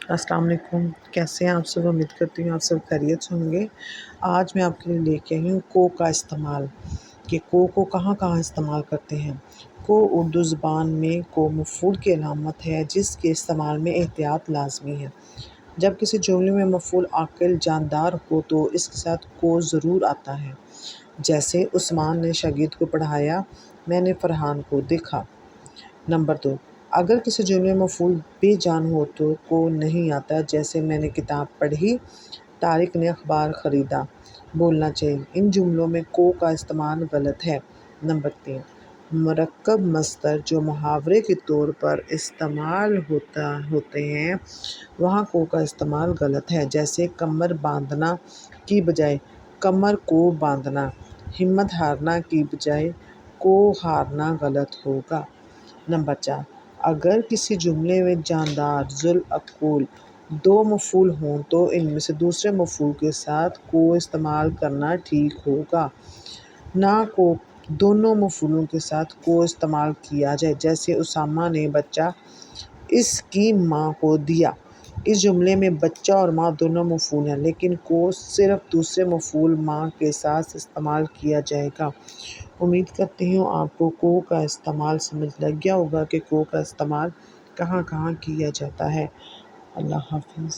السلام علیکم، کیسے ہیں آپ سب؟ امید کرتی ہوں آپ سب خیریت سے ہوں گے۔ آج میں آپ کے لیے لے کے آئی ہوں کو کا استعمال، کہ کو کہاں کہاں استعمال کرتے ہیں۔ کو اردو زبان میں کو مفعول کی علامت ہے جس کے استعمال میں احتیاط لازمی ہے۔ جب کسی جملے میں مفعول عاقل جاندار ہو تو اس کے ساتھ کو ضرور آتا ہے، جیسے عثمان نے شاگرد کو پڑھایا، میں نے فرحان کو دیکھا۔ نمبر 2، اگر کسی جملے میں مفعول بے جان ہو تو کو نہیں آتا، جیسے میں نے کتاب پڑھی، طارق نے اخبار خریدا۔ بولنا چاہیے، ان جملوں میں کو کا استعمال غلط ہے۔ نمبر 3، مرکب مصدر جو محاورے کے طور پر استعمال ہوتے ہیں وہاں کو کا استعمال غلط ہے، جیسے کمر باندھنا کی بجائے کمر کو باندھنا، ہمت ہارنا کی بجائے کو ہارنا غلط ہوگا۔ نمبر 4، اگر کسی جملے میں جاندار، ذوالعقول دو مفعول ہوں تو ان میں سے دوسرے مفعول کے ساتھ کو استعمال کرنا ٹھیک ہوگا، نہ کو دونوں مفعولوں کے ساتھ کو استعمال کیا جائے، جیسے اسامہ نے بچہ اس کی ماں کو دیا۔ اس جملے میں بچہ اور ماں دونوں مفعول ہیں، لیکن کو صرف دوسرے مفعول ماں کے ساتھ استعمال کیا جائے گا۔ امید کرتی ہوں آپ کو کا استعمال سمجھ لگ گیا ہوگا کہ کو کا استعمال کہاں کہاں کیا جاتا ہے۔ اللہ حافظ۔